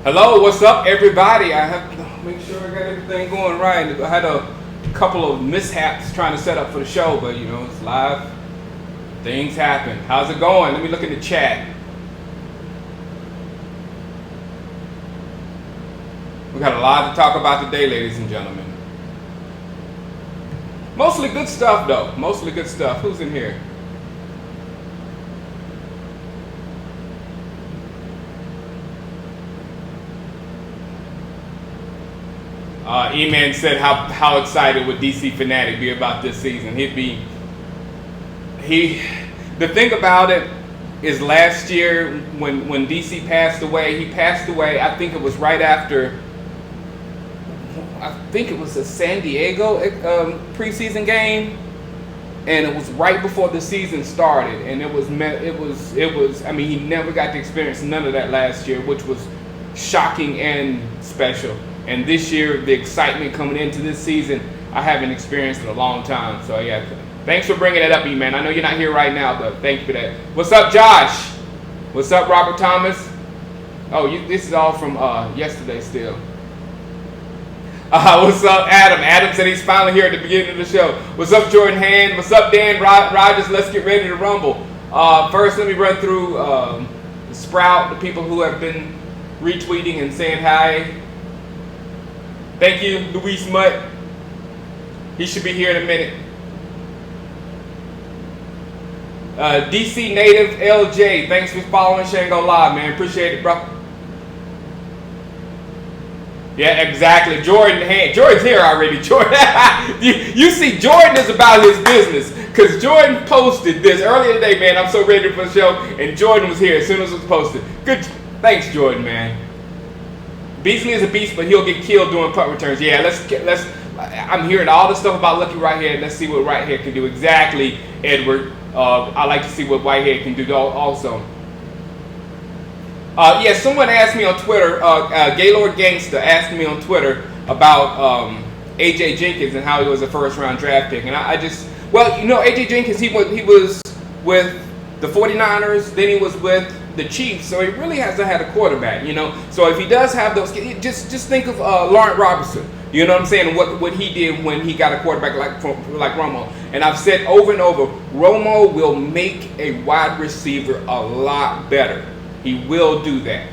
Hello, what's up, everybody? I have to make sure I got everything going right. I had a couple of mishaps trying to set up for the show, but you know, it's live. Things happen. How's it going? Let me look in the chat. We got a lot to talk about today, ladies and gentlemen. Mostly good stuff, though. Mostly good stuff. Who's in here? E-Man said how excited would DC Fanatic be about this season. The thing about it is last year when DC passed away, he passed away, I think it was right after, I think it was a San Diego preseason game, and it was right before the season started, and it was I mean, he never got to experience none of that last year, which was shocking and special. And this year, the excitement coming into this season, I haven't experienced in a long time. So yeah, thanks for bringing that up, E-Man. I know you're not here right now, but thank you for that. What's up, Josh? What's up, Robert Thomas? Oh, this is all from yesterday still. What's up, Adam? Adam said he's finally here at the beginning of the show. What's up, Jordan Hand? What's up, Dan Rogers? Let's get ready to rumble. First, let me run through the Sprout, the people who have been retweeting and saying hi. Thank you, Luis Mutt. He should be here in a minute. DC native LJ, thanks for following Shango Live, man. Appreciate it, bro. Yeah, exactly. Jordan's here already. Jordan, you see, Jordan is about his business, because Jordan posted this earlier today, man. I'm so ready for the show, and Jordan was here as soon as it was posted. Good, thanks, Jordan, man. Beasley is a beast, but he'll get killed doing punt returns. Yeah, let's. I'm hearing all this stuff about Lucky Whitehead. Let's see what Whitehead can do. Exactly, Edward. I like to see what Whitehead can do also. Yeah, someone asked me on Twitter. Gaylord Gangsta asked me on Twitter about AJ Jenkins and how he was a first-round draft pick, and I just, well, you know, AJ Jenkins, he was with the 49ers, then he was with the Chiefs, so he really hasn't had a quarterback, you know. So if he does have those, just think of Laurent Robinson, you know what I'm saying, what he did when he got a quarterback like Romo. And I've said over and over, Romo will make a wide receiver a lot better. He will do that.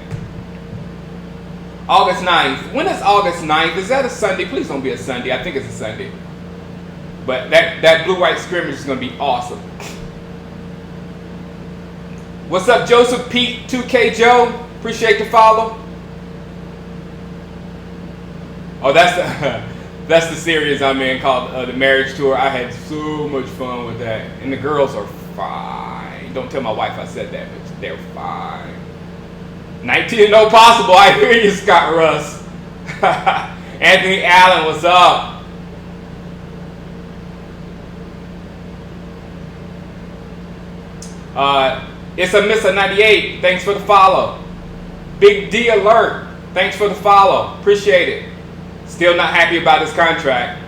August 9th. When is August 9th? Is that a Sunday? Please don't be a Sunday. I think it's a Sunday. But that blue-white scrimmage is going to be awesome. What's up, Joseph Pete 2K Joe? Appreciate the follow. Oh, that's the series I'm in called the Marriage Tour. I had so much fun with that, and the girls are fine. Don't tell my wife I said that, but they're fine. 19-0 possible. I hear you, Scott Russ. Anthony Allen, what's up? It's a miss of 98. Thanks for the follow. Big D alert. Thanks for the follow. Appreciate it. Still not happy about his contract.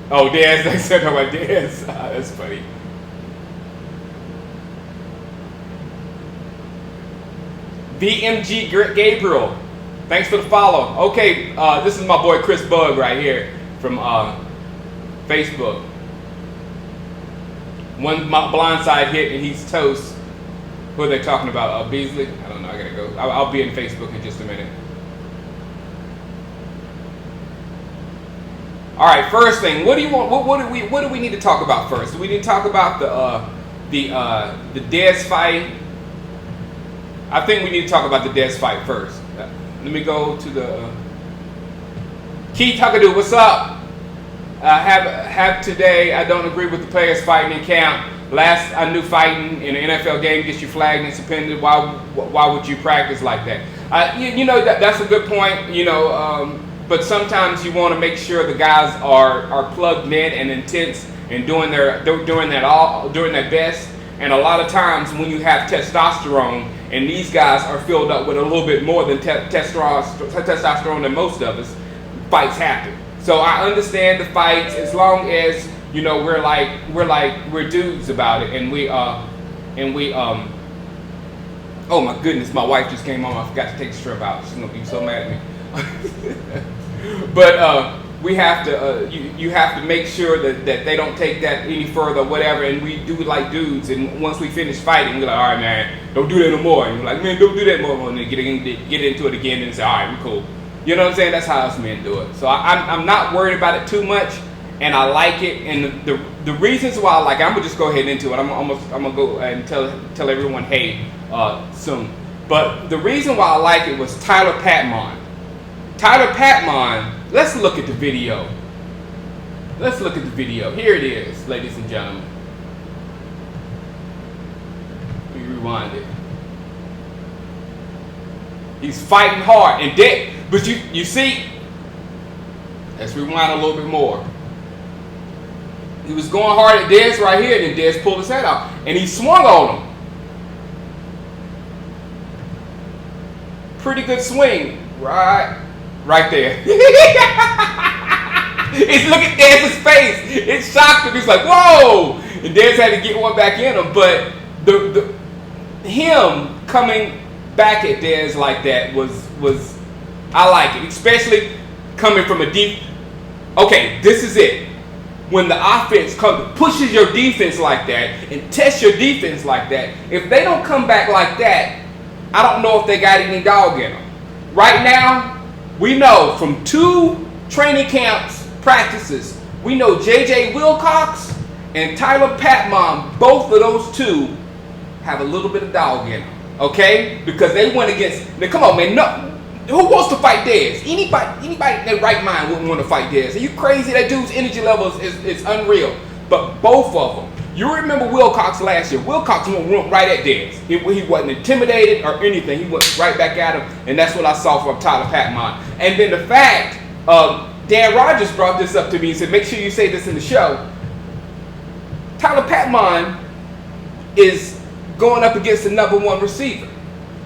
Oh, Dez. They said about Dez. That's funny. BMG Gabriel. Thanks for the follow. Okay, this is my boy Chris Bug right here from Facebook. One blindside hit and he's toast. Who are they talking about? Beasley? I don't know. I gotta go. I'll be in Facebook in just a minute. All right. First thing, what do you want? What do we need to talk about first? Do we need to talk about the Dez fight? I think we need to talk about the Dez fight first. Let me go to the Keith Huckadoo. What's up? Have today. I don't agree with the players fighting in camp. Last I knew, fighting in an NFL game gets you flagged and suspended. Why would you practice like that? You know that's a good point. You know, but sometimes you want to make sure the guys are plugged in and intense and doing their best. And a lot of times when you have testosterone, and these guys are filled up with a little bit more than testosterone than most of us, fights happen. So I understand the fights as long as, you know, we're dudes about it, and we Oh my goodness, my wife just came home. I forgot to take the strip out. She's gonna be so mad at me. But we have to, you have to make sure that they don't take that any further, whatever. And we do like dudes. And once we finish fighting, we're like, all right, man, don't do that no more. And we're like, man, don't do that no more. And then get into it again and say, all right, we're cool. You know what I'm saying? That's how us men do it. So I'm not worried about it too much, and I like it. And the reasons why I like it, I'm gonna just go ahead into it. I'm gonna go and tell everyone hey soon. But the reason why I like it was Tyler Patmon. Tyler Patmon. Let's look at the video. Let's look at the video. Here it is, ladies and gentlemen. Let me rewind it. He's fighting hard and dead. But you see, let's rewind a little bit more. He was going hard at Dez right here, and then Dez pulled his head out, and he swung on him. Pretty good swing, right there. It's look at Dez's face. It shocked him. He's like, whoa! And Dez had to get one back in him, but him coming back at Dez like that was I like it, especially coming from a deep. Okay, this is it. When the offense pushes your defense like that and tests your defense like that, if they don't come back like that, I don't know if they got any dog in them. Right now, we know from 2 training camps practices, we know J.J. Wilcox and Tyler Patmon, both of those 2 have a little bit of dog in them. Okay, because they went against. Now, come on, man. No, who wants to fight Dez? Anybody in their right mind wouldn't want to fight Dez. Are you crazy? That dude's energy level is unreal. But both of them. You remember Wilcox last year. Wilcox went right at Dez. He wasn't intimidated or anything. He went right back at him, and that's what I saw from Tyler Patmon. And then the fact, Dan Rogers brought this up to me and said, make sure you say this in the show. Tyler Patmon is going up against the number 1 receiver.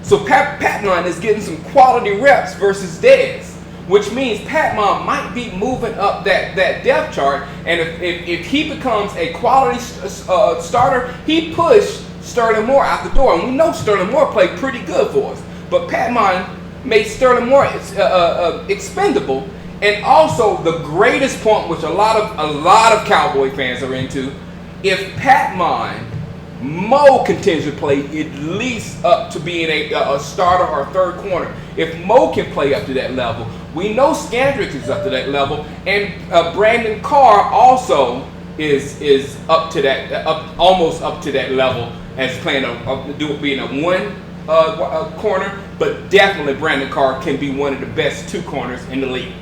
So Patmon is getting some quality reps versus Dez, which means Patmon might be moving up that depth chart. And if he becomes a quality starter, he pushed Sterling Moore out the door. And we know Sterling Moore played pretty good for us. But Patmon made Sterling Moore expendable. And also the greatest point, which a lot of Cowboy fans are into, if Patmon Mo continues to play at least up to being a starter or a third corner. If Mo can play up to that level, we know Scandrick is up to that level, and Brandon Carr also is up to that, almost up to that level as playing being a 1 corner, but definitely Brandon Carr can be one of the best 2 corners in the league.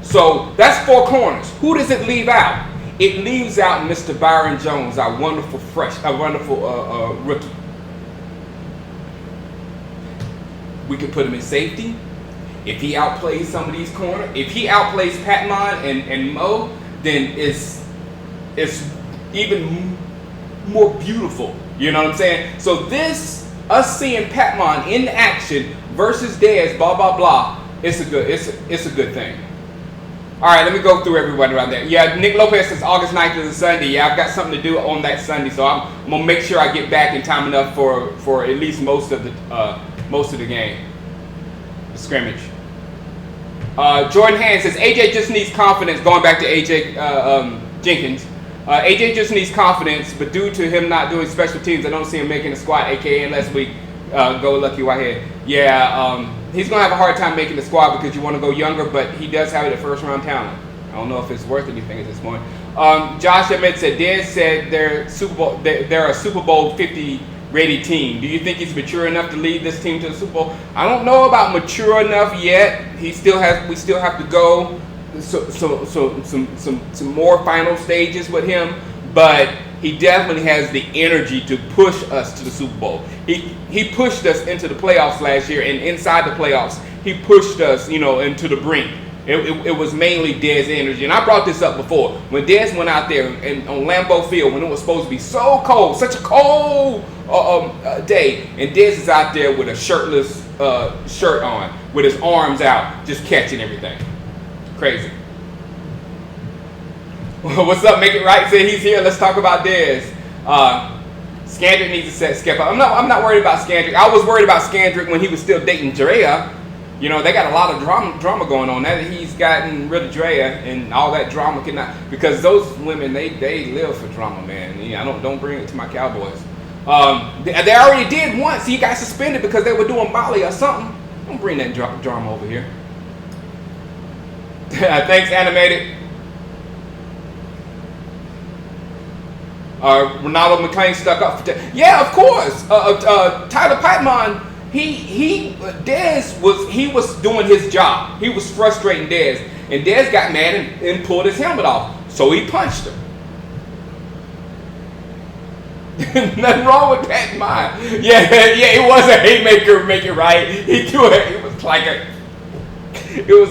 So that's 4 corners. Who does it leave out? It leaves out Mr. Byron Jones, our wonderful rookie. We can put him in safety. If he outplays some of these corners, if he outplays Patmon and Mo, then it's even more beautiful. You know what I'm saying? So us seeing Patmon in action versus Dez, blah blah blah, it's a good thing. All right, let me go through everyone around there. Yeah, Nick Lopez says August 9th is a Sunday. Yeah, I've got something to do on that Sunday, so I'm gonna make sure I get back in time enough for at least most of the game, the scrimmage. Jordan Hand says AJ just needs confidence. Going back to AJ Jenkins, AJ just needs confidence, but due to him not doing special teams, I don't see him making the squad. AKA unless we go Lucky Whitehead. Yeah. He's going to have a hard time making the squad because you want to go younger, but he does have it at first-round talent. I don't know if it's worth anything at this point. Josh Ahmed said, Dez said they're a Super Bowl 50 ready team. Do you think he's mature enough to lead this team to the Super Bowl? I don't know about mature enough yet. We still have to go some more final stages with him, but he definitely has the energy to push us to the Super Bowl. He pushed us into the playoffs last year, and inside the playoffs, he pushed us, into the brink. It was mainly Dez's energy, and I brought this up before. When Dez went out there on Lambeau Field, when it was supposed to be so cold, such a cold day, and Dez is out there with a shirtless shirt on, with his arms out, just catching everything. Crazy. What's up? Make it right. Say he's here. Let's talk about Dez. Skandrick needs to step up. I'm not worried about Skandrick. I was worried about Skandrick when he was still dating Drea. You know, they got a lot of drama going on. Now that he's gotten rid of Drea and all that drama cannot, because those women they live for drama, man. Yeah, don't bring it to my Cowboys. They already did once. He got suspended because they were doing Molly or something. Don't bring that drama over here. Thanks, Animated. Ronaldo McClain stuck up for yeah, of course. Tyler Patmon, he was doing his job. He was frustrating Dez, and Dez got mad and pulled his helmet off. So he punched him. Nothing wrong with Patmon. Yeah, it was a haymaker, make it right. He threw it. It was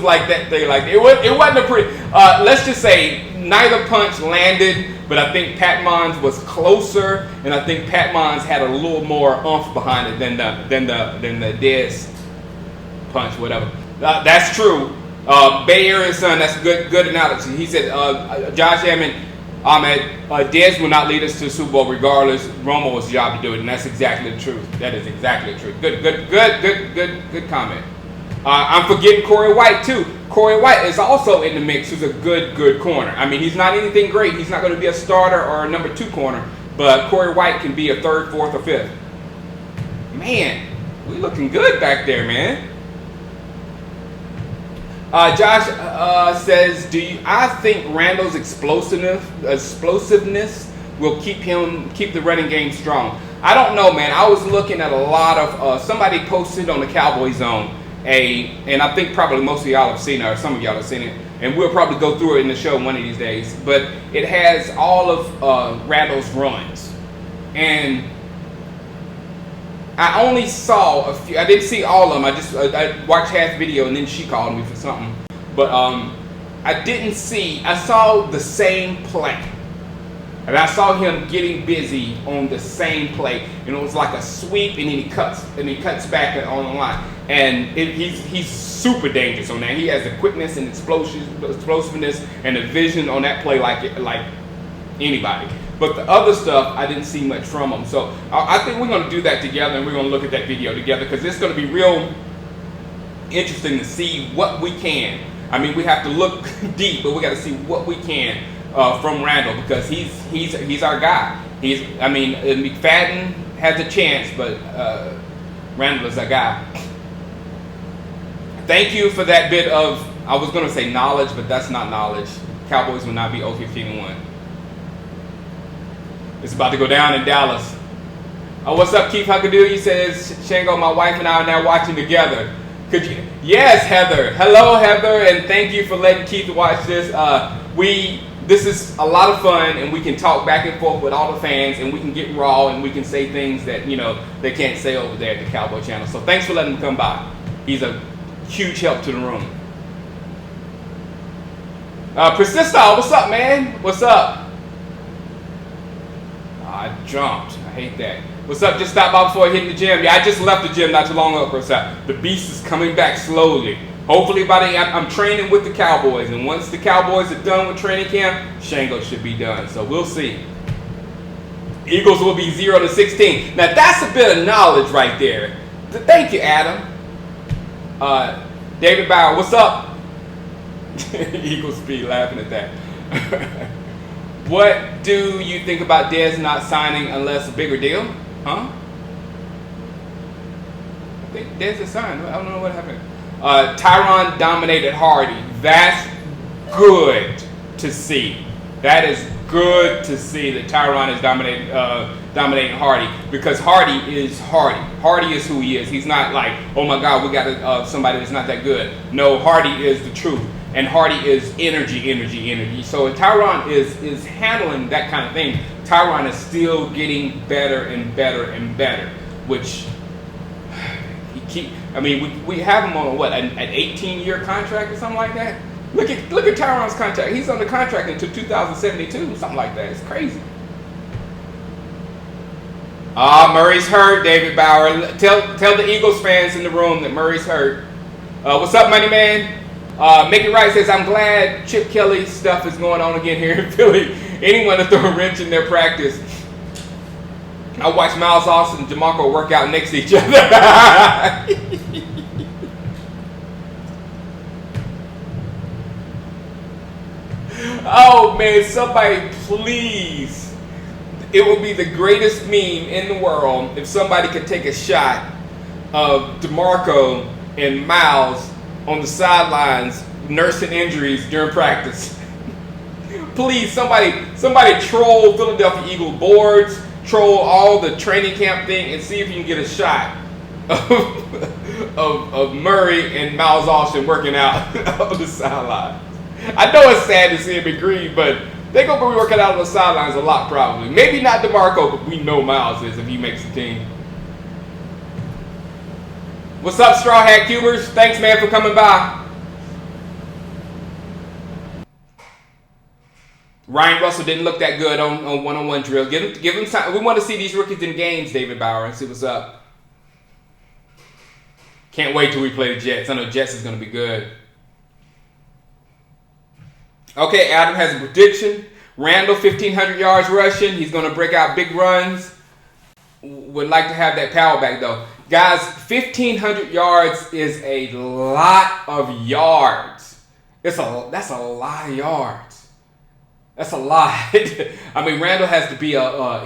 like that thing. Like it wasn't a pretty. Let's just say neither punch landed. But I think Patmon's was closer, and I think Patmon's had a little more oomph behind it than the Dez punch, whatever. That's true. Bay Area son, that's good analogy. He said, Josh Ahmed, Dez will not lead us to the Super Bowl regardless. Romo's job to do it, and that's exactly the truth. That is exactly the truth. Good comment. I'm forgetting Corey White too. Corey White is also in the mix. Who's a good corner. I mean, he's not anything great. He's not going to be a starter or a number 2 corner, but Corey White can be a 3rd, 4th, or 5th. Man, we looking good back there, man. Josh says, I think Randall's explosiveness will keep the running game strong. I don't know, man. I was looking at a lot of somebody posted on the Cowboy Zone. And I think probably most of y'all have seen it, or some of y'all have seen it, and we'll probably go through it in the show one of these days. But it has all of Randall's runs, and I only saw a few. I didn't see all of them. I watched half the video, and then she called me for something. But I didn't see. I saw the same play, and I saw him getting busy on the same play. And it was like a sweep, and then he cuts back on the line. And he's super dangerous on that. He has the quickness and explosiveness and the vision on that play like anybody. But the other stuff, I didn't see much from him. So I think we're going to do that together, and we're going to look at that video together, because it's going to be real interesting to see what we can. I mean, we have to look deep, but we got to see what we can from Randall, because he's our guy. McFadden has a chance, but Randall is our guy. Thank you for that bit of, I was going to say knowledge, but that's not knowledge. Cowboys will not be 0-15-1. It's about to go down in Dallas. What's up, Keith Huckadoo? He says, Shango, my wife and I are now watching together. Could you? Yes, Heather. Hello, Heather, and thank you for letting Keith watch this. This is a lot of fun, and we can talk back and forth with all the fans, and we can get raw, and we can say things that, they can't say over there at the Cowboy Channel. So thanks for letting him come by. He's a huge help to the room. Persistal, what's up, man? What's up? I jumped. I hate that. What's up? Just stopped by before hitting the gym. Yeah, I just left the gym not too long ago. The beast is coming back slowly. Hopefully I'm training with the Cowboys, and once the Cowboys are done with training camp, Shango should be done. So we'll see. Eagles will be 0-16. Now that's a bit of knowledge right there. Thank you, Adam. David Bauer, what's up? Eagles speed, laughing at that. What do you think about Dez not signing unless a bigger deal? Huh? I think Dez is signed. I don't know what happened. Tyron dominated Hardy. That's good to see. That is good to see that Tyron is dominating Hardy, because Hardy is Hardy. Hardy is who he is. He's not like, oh my God, we got somebody that's not that good. No, Hardy is the truth, and Hardy is energy. So if Tyron is handling that kind of thing, Tyron is still getting better and better, which we have him on an 18-year contract or something like that. Look at Tyron's contract. He's on the contract until 2072, something like that. It's crazy. Murray's hurt, David Bauer. Tell the Eagles fans in the room that Murray's hurt. What's up, Money Man? Make It Right says, I'm glad Chip Kelly stuff is going on again here in Philly. Anyone to throw a wrench in their practice. I watched Miles Austin and DeMarco work out next to each other. Oh man, somebody please. It would be the greatest meme in the world if somebody could take a shot of DeMarco and Miles on the sidelines nursing injuries during practice. Please, somebody troll Philadelphia Eagles boards, troll all the training camp thing, and see if you can get a shot of Murray and Miles Austin working out on the sideline. I know it's sad to see him in green, but they're going to be working out on the sidelines a lot probably. Maybe not DeMarco, but we know Miles is if he makes the team. What's up, Straw Hat Cubers? Thanks, man, for coming by. Ryan Russell didn't look that good on one-on-one drills. Give him time. We want to see these rookies in games, David Bauer, and see what's up. Can't wait till we play the Jets. I know Jets is going to be good. Okay, Adam has a prediction. Randall, 1,500 yards rushing. He's going to break out big runs. Would like to have that power back, though. Guys, 1,500 yards is a lot of yards. That's a lot of yards. That's a lot. I mean, Randall has to be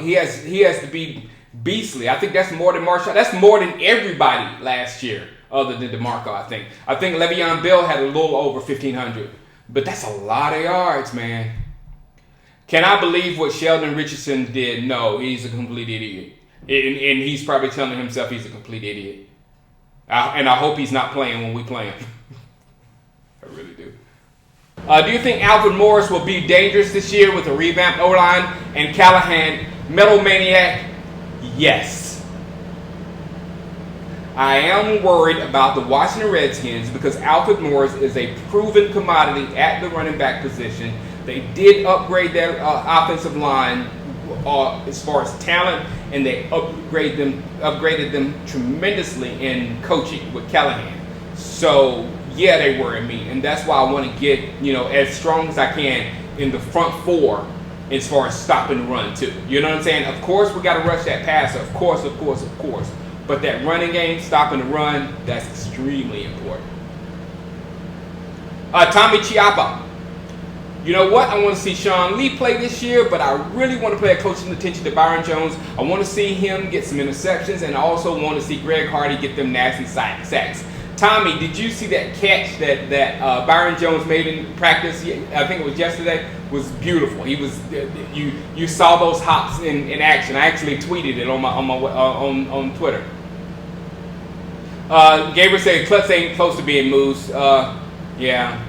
he has to be beastly. I think that's more than Marshawn. That's more than everybody last year, other than DeMarco. I think Le'Veon Bell had a little over 1,500. But that's a lot of yards, man. Can I believe what Sheldon Richardson did? No, he's a complete idiot. And he's probably telling himself he's a complete idiot. And I hope he's not playing when we play him. I really do. Do you think Alfred Morris will be dangerous this year with a revamped O-line and Callahan, metal maniac? Yes. I am worried about the Washington Redskins because Alfred Morris is a proven commodity at the running back position. They did upgrade their offensive line as far as talent, and they upgraded them tremendously in coaching with Callahan. So yeah, they worry me, and that's why I want to get as strong as I can in the front four as far as stopping the run too. You know what I'm saying? Of course, we got to rush that passer. Of course. But that running game, stopping the run, that's extremely important. Tommy Chiappa. You know what? I want to see Sean Lee play this year, but I really want to pay close attention to Byron Jones. I want to see him get some interceptions, and I also want to see Greg Hardy get them nasty sacks. Tommy, did you see that catch that Byron Jones made in practice? I think it was yesterday. Was beautiful. He was. You saw those hops in action. I actually tweeted it on Twitter. Gabriel said Klutz ain't close to being Moose. Yeah.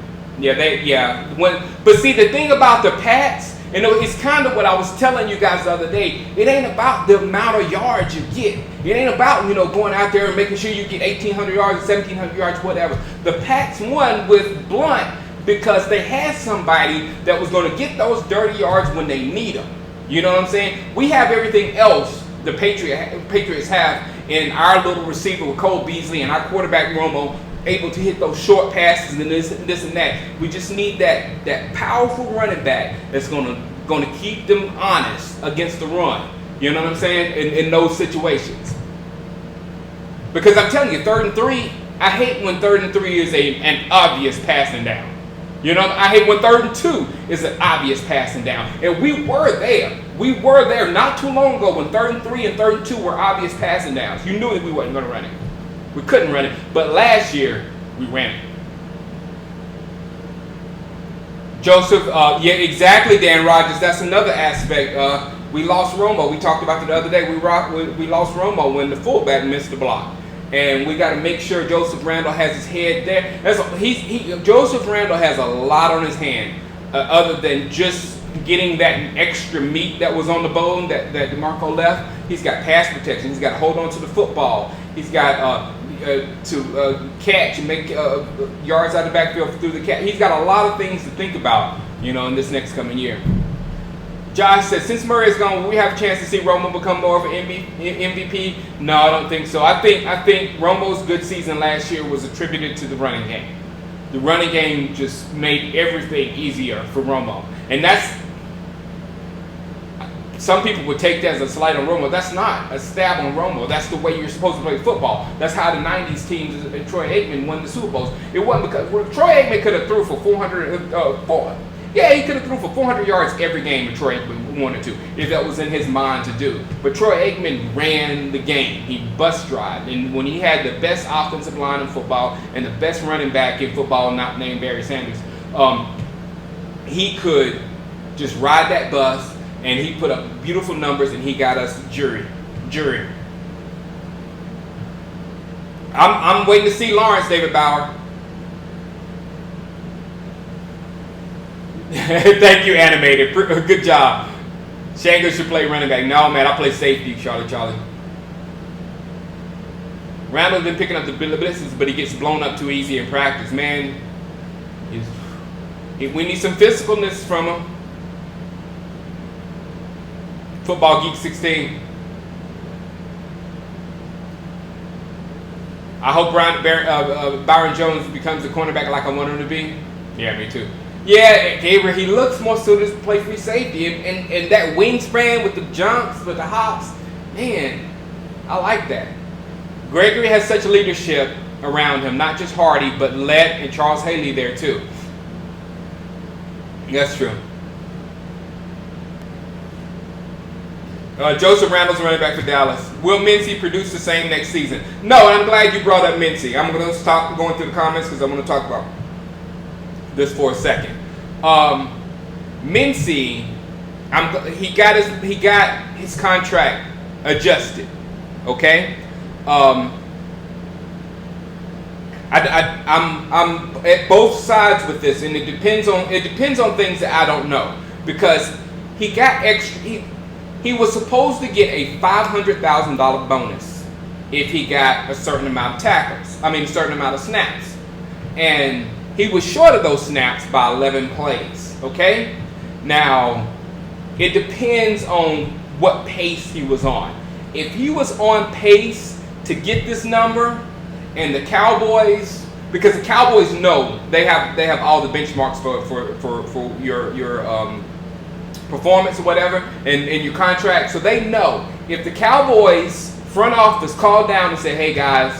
But see, the thing about the Pats, it's kind of what I was telling you guys the other day. It ain't about the amount of yards you get. It ain't about going out there and making sure you get 1,800 yards, 1,700 yards, whatever. The Pats won with Blunt because they had somebody that was going to get those dirty yards when they need them. You know what I'm saying? We have everything else the Patriots have in our little receiver with Cole Beasley and our quarterback Romo, able to hit those short passes and this and that. We just need that powerful running back that's gonna keep them honest against the run. You know what I'm saying? In those situations. Because I'm telling you, 3rd and 3, I hate when 3rd and 3 is an obvious passing down. I hate when 3rd and 2 is an obvious passing down. And we were there. We were there not too long ago when 3rd and 3 and 3rd and 2 were obvious passing downs. You knew that we wasn't going to run it. We couldn't run it. But last year, we ran it. Joseph, yeah, exactly, Dan Rogers. That's another aspect. We lost Romo. We talked about it the other day. We lost Romo when the fullback missed the block. And we got to make sure Joseph Randle has his head there. Joseph Randle has a lot on his hand, other than just getting that extra meat that was on the bone that DeMarco left. He's got pass protection. He's got to hold on to the football. He's got to catch and make yards out of the backfield through the catch. He's got a lot of things to think about, in this next coming year. Josh said, since Murray is gone, will we have a chance to see Romo become more of an MVP? No, I don't think so. I think Romo's good season last year was attributed to the running game. The running game just made everything easier for Romo. And some people would take that as a slight on Romo. That's not a stab on Romo. That's the way you're supposed to play football. That's how the 90s teams and Troy Aikman won the Super Bowls. It wasn't because Troy Aikman could have threw for 400. Yeah, he could have threw for 400 yards every game if Troy Aikman wanted to, if that was in his mind to do. But Troy Aikman ran the game. He bus drive. And when he had the best offensive line in football and the best running back in football, not named Barry Sanders, he could just ride that bus, and he put up beautiful numbers, and he got us jury. I'm waiting to see Lawrence, David Bauer. Thank you, Animated. Good job. Shango should play running back. No, man, I play safety, Charlie. Randall's been picking up the blitzes, but he gets blown up too easy in practice. Man, we need some physicalness from him. Football Geek 16. I hope Byron Jones becomes the cornerback like I want him to be. Yeah, me too. Yeah, Gabriel, he looks more suited to play free safety. And that wingspan with the jumps, with the hops, man, I like that. Gregory has such leadership around him, not just Hardy, but Lett and Charles Haley there too. That's true. Joseph Randall's running back for Dallas. Will Mincey produce the same next season? No, and I'm glad you brought up Mincey. I'm going to stop going through the comments because I'm going to talk about this for a second. Mincey, he got his contract adjusted. Okay, I'm at both sides with this, and it depends on things that I don't know, because he got extra. He was supposed to get a $500,000 bonus if he got a certain amount of tackles. A certain amount of snaps. And he was short of those snaps by 11 plays. Okay? Now, it depends on what pace he was on. If he was on pace to get this number, and the Cowboys, because the Cowboys know they have all the benchmarks for your performance or whatever, and your contract, so they know if the Cowboys front office called down and said, hey guys,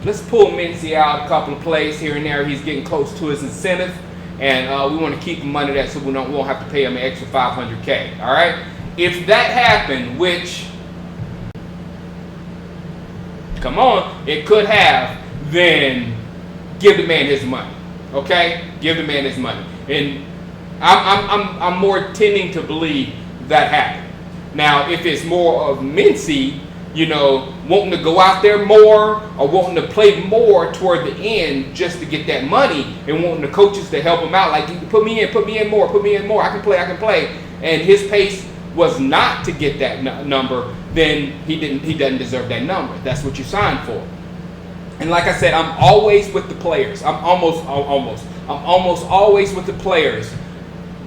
let's pull Mincey out a couple of plays here and there, he's getting close to his incentive, and we want to keep him under that so we won't have to pay him an extra $500K. All right, if that happened, which, come on, it could have, then give the man his money. Okay, give the man his money. And I'm more tending to believe that happened. Now, if it's more of Mincey, wanting to go out there more or wanting to play more toward the end just to get that money and wanting the coaches to help him out, like, put me in more, I can play, and his pace was not to get that number, then he doesn't deserve that number. That's what you signed for. And like I said, I'm always with the players. I'm almost always with the players.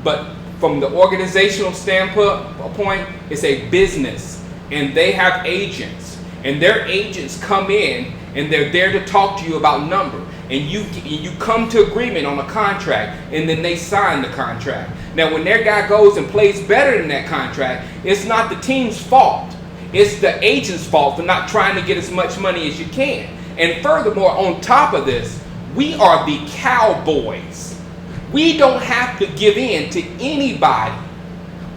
But from the organizational standpoint, it's a business, and they have agents, and their agents come in, and they're there to talk to you about number, and you come to agreement on a contract, and then they sign the contract. Now, when their guy goes and plays better than that contract, it's not the team's fault. It's the agent's fault for not trying to get as much money as you can. And furthermore, on top of this, we are the Cowboys. We don't have to give in to anybody.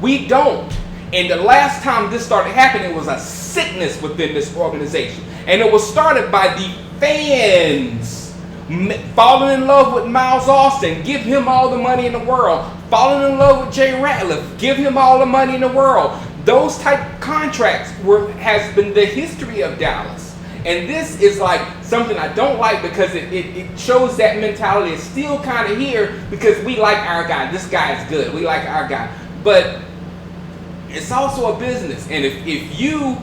We don't. And the last time this started happening, it was a sickness within this organization. And it was started by the fans falling in love with Miles Austin, give him all the money in the world. Falling in love with Jay Ratliff, give him all the money in the world. Those type contracts has been the history of Dallas. And this is like something I don't like, because it shows that mentality is still kind of here, because we like our guy. This guy is good. We like our guy. But it's also a business. And if you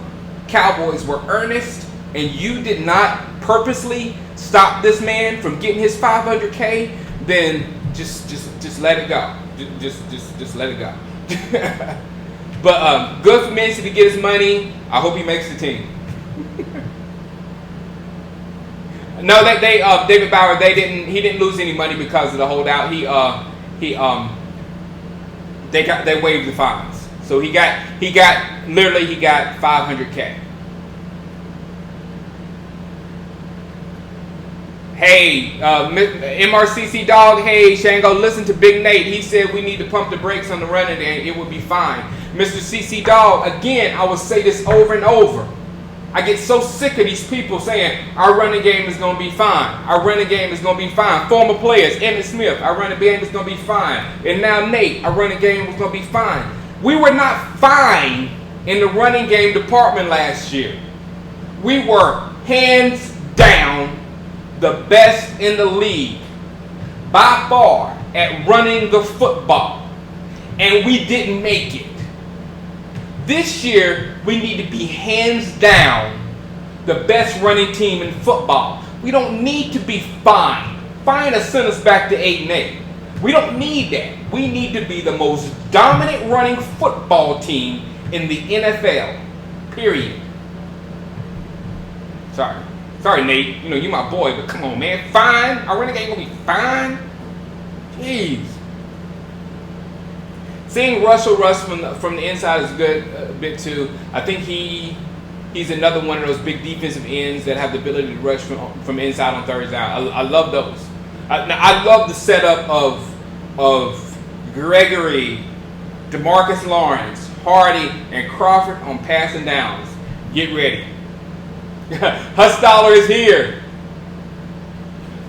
Cowboys were earnest and you did not purposely stop this man from getting his $500K, then just let it go. Just let it go. But good for Mincey to get his money. I hope he makes the team. No, David Bauer, he didn't lose any money because of the holdout. They waived the fines. So he got 500K. Hey, MRCC dog. Hey, Shango, listen to Big Nate. He said we need to pump the brakes on the running and it would be fine. Mr. CC dog, again, I will say this over and over. I get so sick of these people saying our running game is going to be fine. Our running game is going to be fine. Former players, Emmitt Smith, our running game is going to be fine. And now Nate, our running game was going to be fine. We were not fine in the running game department last year. We were hands down the best in the league by far at running the football. And we didn't make it. This year, we need to be hands down the best running team in football. We don't need to be fine. Fine to send us back to 8-8. We don't need that. We need to be the most dominant running football team in the NFL. Period. Sorry, Nate. You know, you my boy, but come on, man. Fine. Our running game gonna be fine. Jeez. Seeing Russell Rush from the inside is good a bit too. I think he's another one of those big defensive ends that have the ability to rush from inside on third down. I love those. I love the setup of Gregory, DeMarcus Lawrence, Hardy, and Crawford on passing downs. Get ready. Hustler is here.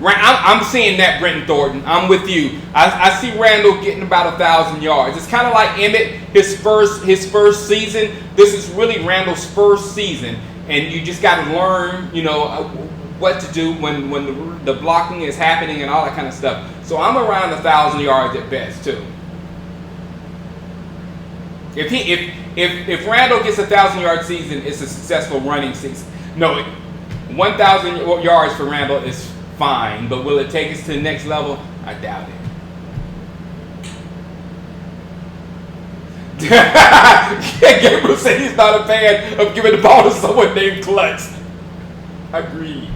I'm seeing that, Brenton Thornton. I'm with you. I see Randall getting about 1,000 yards. It's kind of like Emmitt, his first season. This is really Randall's first season, and you just got to learn, you know, what to do when the blocking is happening and all that kind of stuff. So I'm around 1,000 yards at best too. If Randall gets 1,000-yard season, it's a successful running season. No, 1,000 yards for Randall is fine, but will it take us to the next level? I doubt it. Gabriel said he's not a fan of giving the ball to someone named Clutch. Agreed.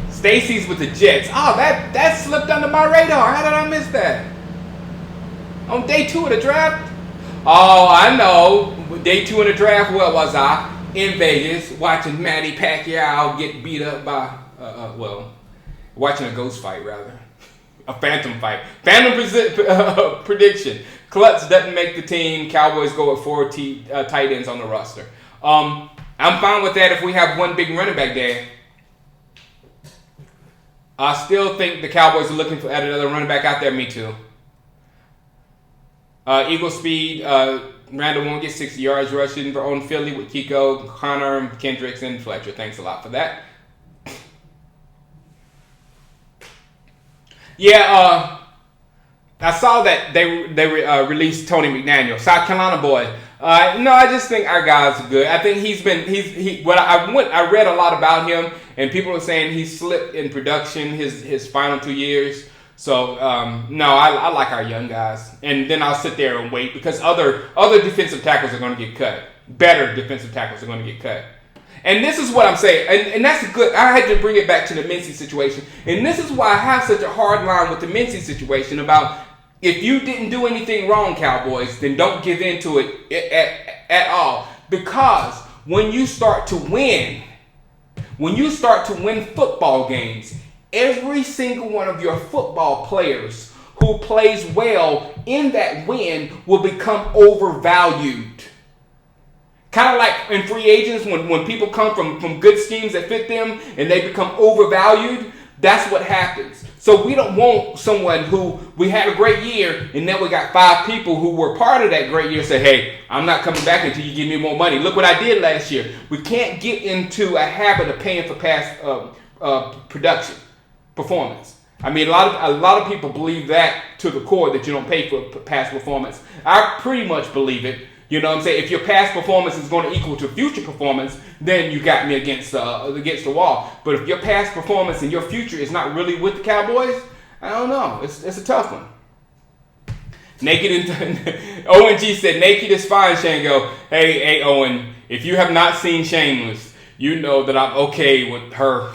Stacy's with the Jets. Oh, that slipped under my radar. How did I miss that? On day 2 of the draft? Oh, I know. Day 2 of the draft, where was I? In Vegas, watching Manny Pacquiao get beat up by, watching a ghost fight, rather. A phantom fight. Phantom prediction. Klutz doesn't make the team. Cowboys go with 4 tight ends on the roster. I'm fine with that if we have one big running back there. I still think the Cowboys are looking at another running back out there. Me too. Eagle speed. Randall won't get 60 yards rushing on Philly with Kiko, Connor, Kendricks, and Fletcher. Thanks a lot for that. Yeah, I saw that they released Tony McDaniel, South Carolina boy. No, I just think our guys are good. I think I read a lot about him, and people are saying he slipped in production his final 2 years. So, no, I like our young guys. And then I'll sit there and wait because other defensive tackles are going to get cut. Better defensive tackles are going to get cut. And this is what I'm saying. And that's good. I had to bring it back to the Mincey situation. And this is why I have such a hard line with the Mincey situation about if you didn't do anything wrong, Cowboys, then don't give in to it at all. Because when you start to win football games, every single one of your football players who plays well in that win will become overvalued. Kind of like in free agents when people come from good schemes that fit them and they become overvalued, that's what happens. So we don't want someone who we had a great year and then we got 5 people who were part of that great year say, hey, I'm not coming back until you give me more money. Look what I did last year. We can't get into a habit of paying for past performance. I mean, a lot of people believe that to the core that you don't pay for past performance. I pretty much believe it. You know what I'm saying? If your past performance is going to equal to future performance, then you got me against the wall. But if your past performance and your future is not really with the Cowboys, I don't know. It's a tough one. Naked and Owen G said, naked is fine, Shango. Hey, Owen, if you have not seen Shameless, you know that I'm okay with her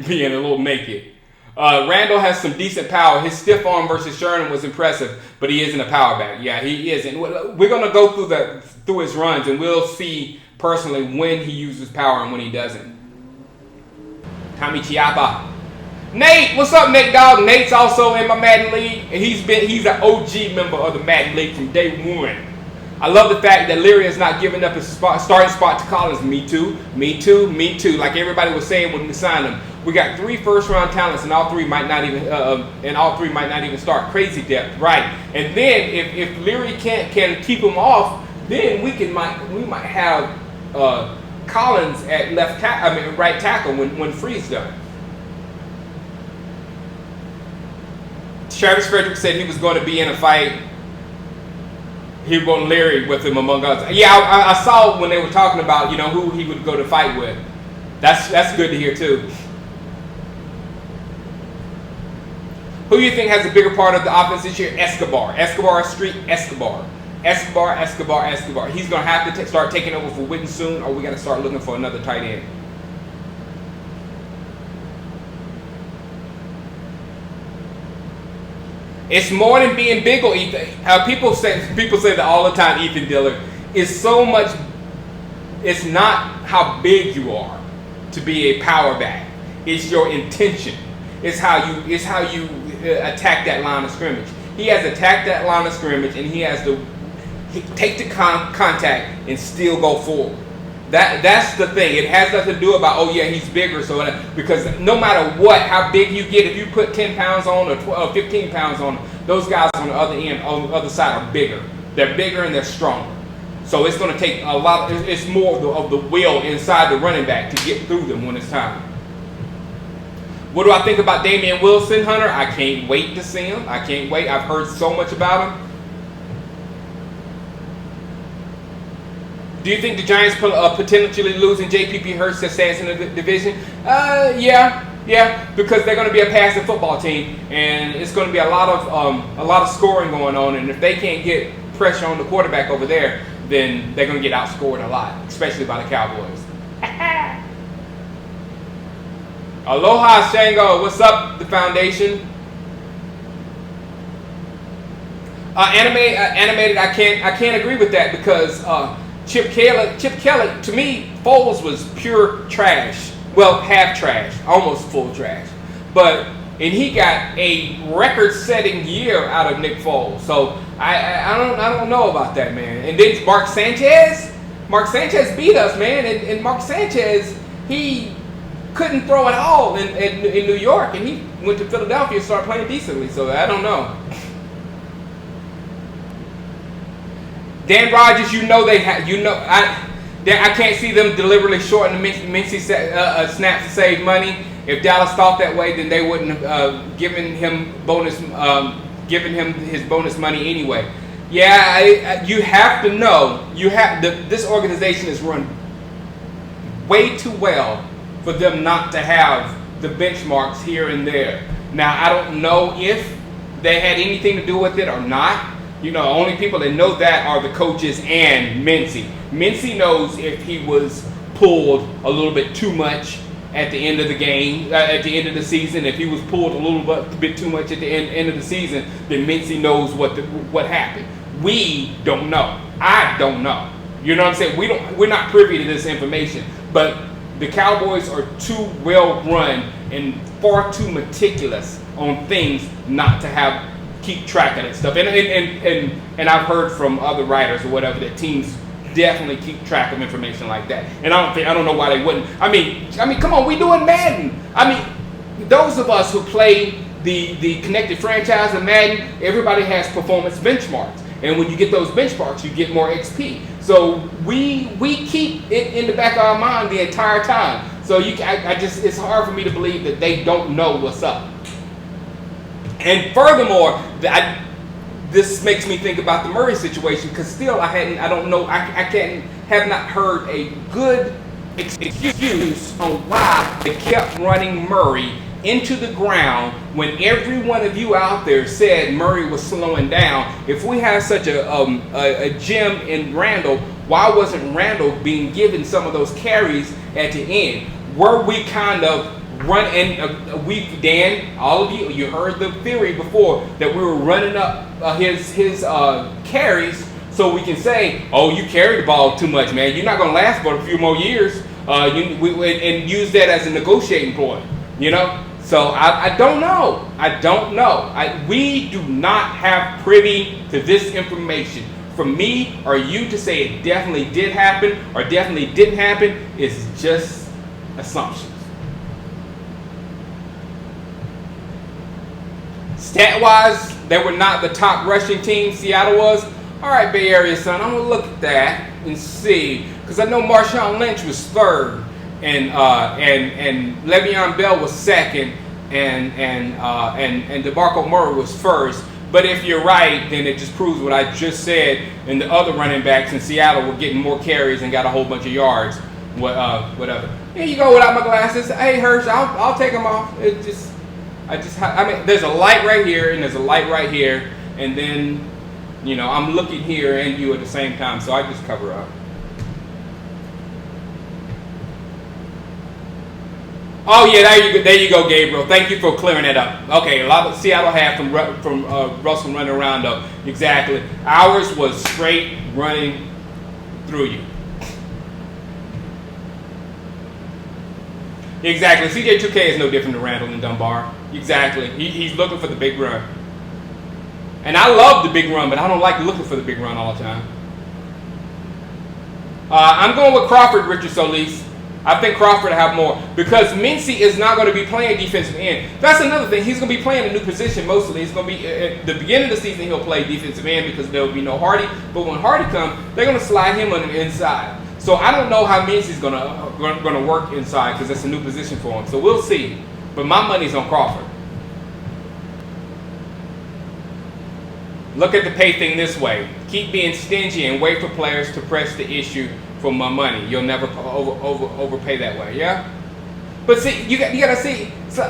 being a little naked. Randall has some decent power. His stiff arm versus Sherman was impressive, but he isn't a power back. Yeah, he isn't. We're gonna go through his runs, and we'll see personally when he uses power and when he doesn't. Tommy Chiappa. Nate, what's up, Nate Dog? Nate's also in my Madden League, and he's an OG member of the Madden League from day one. I love the fact that Leary is not giving up his starting spot to Collins. Me too. Like everybody was saying when we signed him, we got 3 first-round talents, and all three might not even start. Crazy depth, right? And then if Leary can keep him off, then we might have Collins at right tackle when Free's done. Travis Frederick said he was going to be in a fight. He won Leary with him, among others. Yeah, I saw when they were talking about who he would go to fight with. That's good to hear too. Who do you think has a bigger part of the offense this year? Escobar. Escobar. He's gonna have to start taking over for Witten soon, or we got to start looking for another tight end. It's more than being big or Ethan. People say that all the time. Ethan Dillard is so much. It's not how big you are to be a power back. It's your intention. It's how you attack that line of scrimmage. He has attacked that line of scrimmage, and he has to take the contact and still go forward. That's the thing. It has nothing to do about he's bigger, because no matter how big you get, if you put 10 pounds on or 15 pounds on, those guys on the other end, on the other side are bigger. They're bigger and they're stronger. So it's going to take a lot. It's more of the will inside the running back to get through them when it's time. What do I think about Damian Wilson, Hunter? I can't wait to see him. I can't wait. I've heard so much about him. Do you think the Giants potentially losing JPP Hurts to stay in the division? Yeah, because they're going to be a passing football team, and it's going to be a lot of scoring going on. And if they can't get pressure on the quarterback over there, then they're going to get outscored a lot, especially by the Cowboys. Aloha Shango, what's up? The Foundation. Animated. I can't agree with that because. Chip Kelly, to me, Foles was pure trash. Well, half trash, almost full trash. And he got a record-setting year out of Nick Foles. So I don't know about that, man. And then Mark Sanchez beat us, man. And Mark Sanchez, he couldn't throw at all in New York, and he went to Philadelphia and started playing decently. So I don't know. Dan Rogers, I can't see them deliberately shorting the Mincey snaps to save money. If Dallas thought that way, then they wouldn't have given him his bonus money anyway. Yeah, you have to know. This organization is run way too well for them not to have the benchmarks here and there. Now, I don't know if they had anything to do with it or not. Only people that know that are the coaches and Mincey. Mincey knows if he was pulled a little bit too much at the end of the game, at the end of the season. If he was pulled a little bit too much at the end of the season, then Mincey knows what happened. We don't know. I don't know. You know what I'm saying? We're not privy to this information. But the Cowboys are too well run and far too meticulous on things not to keep track of that stuff. And I've heard from other writers or whatever that teams definitely keep track of information like that. And I don't know why they wouldn't. I mean, come on, we doing Madden. I mean, those of us who play the connected franchise of Madden, everybody has performance benchmarks. And when you get those benchmarks, you get more XP. So we keep it in the back of our mind the entire time. So it's hard for me to believe that they don't know what's up. And furthermore, this makes me think about the Murray situation because still I have not heard a good excuse on why they kept running Murray into the ground when every one of you out there said Murray was slowing down. If we had such a gem in Randall, why wasn't Randall being given some of those carries at the end? Were we kind of run, and Dan, all of you, you heard the theory before that we were running up his carries, so we can say, oh, you carried the ball too much, man. You're not going to last but a few more years. And use that as a negotiating point, you know. So I don't know. I don't know. We do not have privy to this information. For me or you to say it definitely did happen or definitely didn't happen is just assumptions. Stat-wise, they were not the top rushing team. Seattle was. All right, Bay Area son, I'm gonna look at that and see, because I know Marshawn Lynch was third, and Le'Veon Bell was second, and DeMarco Murray was first. But if you're right, then it just proves what I just said. And the other running backs in Seattle were getting more carries and got a whole bunch of yards. Whatever. Here you go without my glasses. Hey, Hirsch, I'll take them off. I mean, there's a light right here and there's a light right here, and then, you know, I'm looking here and you at the same time, so I just cover up. Oh yeah, there you go, Gabriel. Thank you for clearing that up. Okay, a lot of Seattle had from Russell running around though. Exactly. Ours was straight running through you. Exactly. CJ2K is no different than Randall and Dunbar. Exactly. He's looking for the big run. And I love the big run, but I don't like looking for the big run all the time. I'm going with Crawford, Richard Solis. I think Crawford will have more because Mincey is not going to be playing defensive end. That's another thing. He's going to be playing a new position mostly. It's going to be at the beginning of the season he'll play defensive end because there will be no Hardy. But when Hardy comes, they're going to slide him on the inside. So I don't know how Mincey's going to work inside because it's a new position for him. So we'll see. But my money's on Crawford. Look at the pay thing this way. Keep being stingy and wait for players to press the issue for my money. You'll never overpay that way, yeah? But see, you got to see, so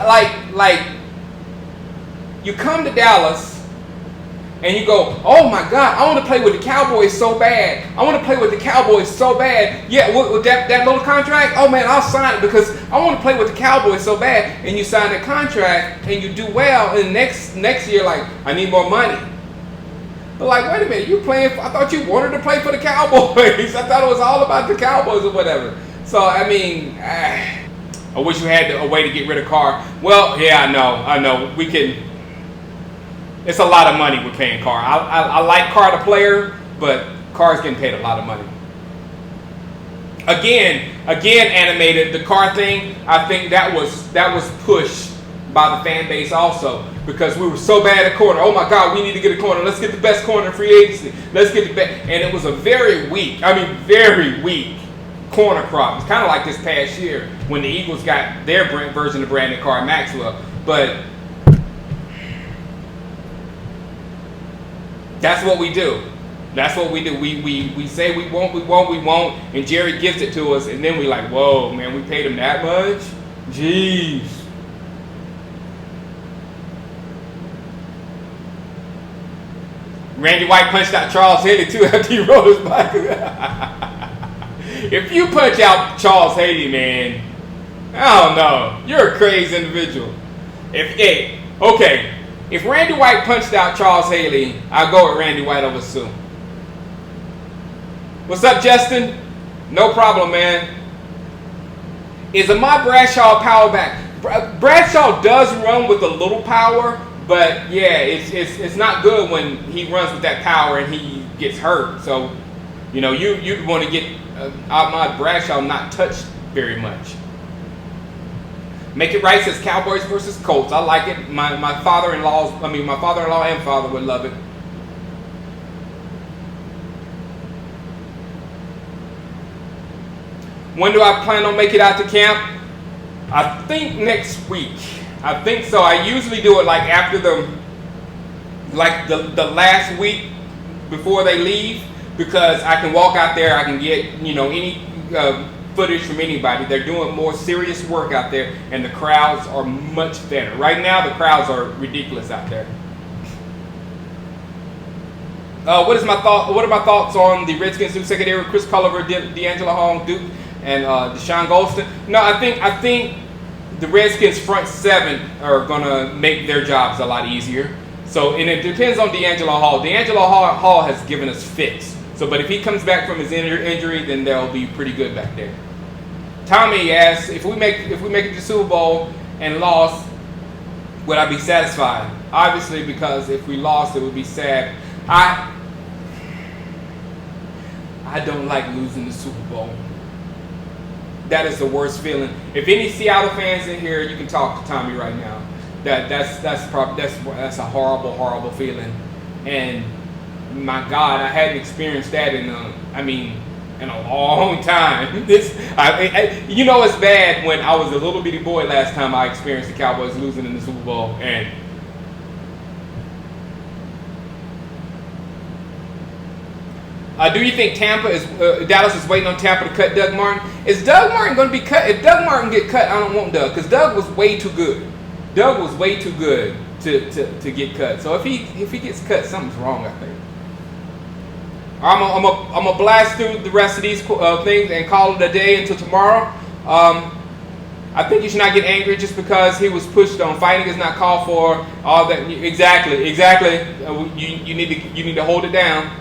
like you come to Dallas and you go, oh my God, I want to play with the Cowboys so bad. I want to play with the Cowboys so bad. Yeah, with that little contract, oh man, I'll sign it because I want to play with the Cowboys so bad. And you sign the contract and you do well, and next year, like, I need more money. But like, wait a minute, you playing? I thought you wanted to play for the Cowboys. I thought it was all about the Cowboys or whatever. So I mean, I wish we had a way to get rid of Carr. Well, yeah, I know. We can. It's a lot of money we're paying Carr. I like Carr the player, but Carr's getting paid a lot of money. Again, animated the Carr thing. I think that was pushed by the fan base also. Because we were so bad at corner. Oh my God, we need to get a corner. Let's get the best corner in free agency. Let's get the best. And it was a very weak corner crop. It's kind of like this past year when the Eagles got their version of Brandon Carr, Maxwell. But that's what we do. That's what we do. We say we won't. And Jerry gives it to us. And then we like, whoa, man, we paid him that much? Jeez. Randy White punched out Charles Haley too after he rode his bike. If you punch out Charles Haley, man, I don't know. You're a crazy individual. If Randy White punched out Charles Haley, I'll go with Randy White over Sue. What's up, Justin? No problem, man. Is Ahmad Bradshaw power back? Bradshaw does run with a little power. But yeah, it's not good when he runs with that power and he gets hurt. So, you know, you'd want to get Ahmad Bradshaw not touched very much. Make It Right says Cowboys versus Colts. I like it. My father-in-law and father would love it. When do I plan on making it out to camp? I think next week. I think so. I usually do it like after the last week before they leave, because I can walk out there. I can get, you know, any footage from anybody. They're doing more serious work out there, and the crowds are much better. Right now, the crowds are ridiculous out there. What are my thoughts on the Redskins new secondary? Chris Culliver, D'Angelo Hall, Duke, and Deshaun Golston. No, I think the Redskins front seven are gonna make their jobs a lot easier. So, and it depends on D'Angelo Hall. D'Angelo Hall has given us fits. So, but if he comes back from his injury, then they'll be pretty good back there. Tommy asks, if we make it to the Super Bowl and lost, would I be satisfied? Obviously, because if we lost, it would be sad. I don't like losing the Super Bowl. That is the worst feeling. If any Seattle fans in here, you can talk to Tommy right now. That's a horrible feeling. And my God, I hadn't experienced that in a long time. You know, it's bad when I was a little bitty boy last time I experienced the Cowboys losing in the Super Bowl. And do you think Dallas is waiting on Tampa to cut Doug Martin? Is Doug Martin going to be cut? If Doug Martin get cut, I don't want Doug, because Doug was way too good. Doug was way too good to get cut. So if he gets cut, something's wrong, I think. I'm gonna blast through the rest of these things and call it a day until tomorrow. I think you should not get angry just because he was pushed on. Fighting is not called for. All that exactly. You need to hold it down.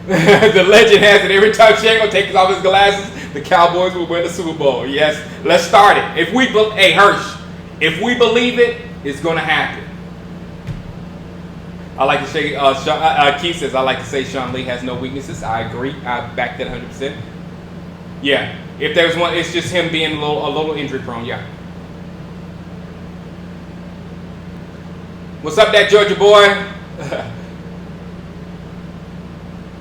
The legend has it, every time Shango takes off his glasses, the Cowboys will win the Super Bowl. Yes, let's start it. Hey Hirsch, if we believe it, it's going to happen. I like to say, Keith says, I like to say Sean Lee has no weaknesses. I agree. I back that 100%. Yeah, if there's one, it's just him being a little injury prone. Yeah. What's up, that Georgia boy?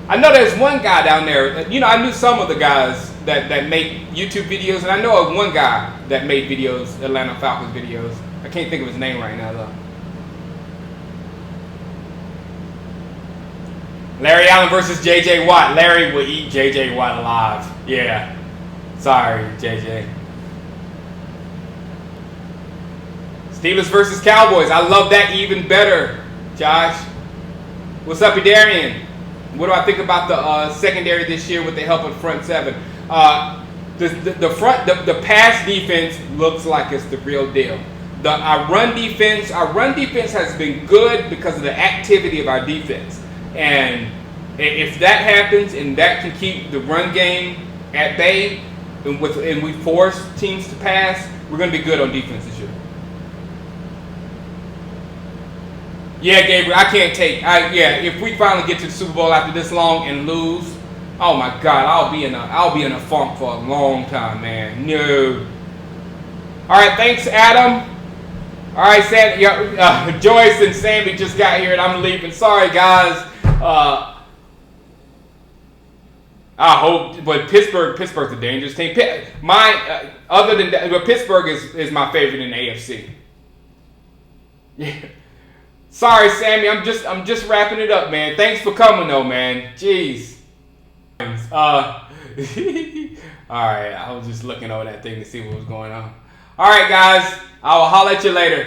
I know there's one guy down there. You know, I knew some of the guys that make YouTube videos, and I know of one guy that made videos, Atlanta Falcons videos. I can't think of his name right now, though. Larry Allen versus J.J. Watt. Larry will eat J.J. Watt alive. Yeah. Sorry, J.J. Steelers versus Cowboys. I love that even better, Josh. What's up, Darian? What do I think about the secondary this year with the help of front seven? The pass defense looks like it's the real deal. Our run defense has been good because of the activity of our defense. And if that happens and that can keep the run game at bay and we force teams to pass, we're going to be good on defense this year. Yeah, Gabriel, I can't take. If we finally get to the Super Bowl after this long and lose, oh my God, I'll be in a funk for a long time, man. No. All right, thanks, Adam. All right, Joyce and Sammy just got here, and I'm leaving. Sorry, guys. I hope, but Pittsburgh's a dangerous team. Other than that, but Pittsburgh is my favorite in the AFC. Yeah. Sorry, Sammy. I'm just wrapping it up, man. Thanks for coming, though, man. Jeez. All right. I was just looking over that thing to see what was going on. All right, guys. I will holler at you later.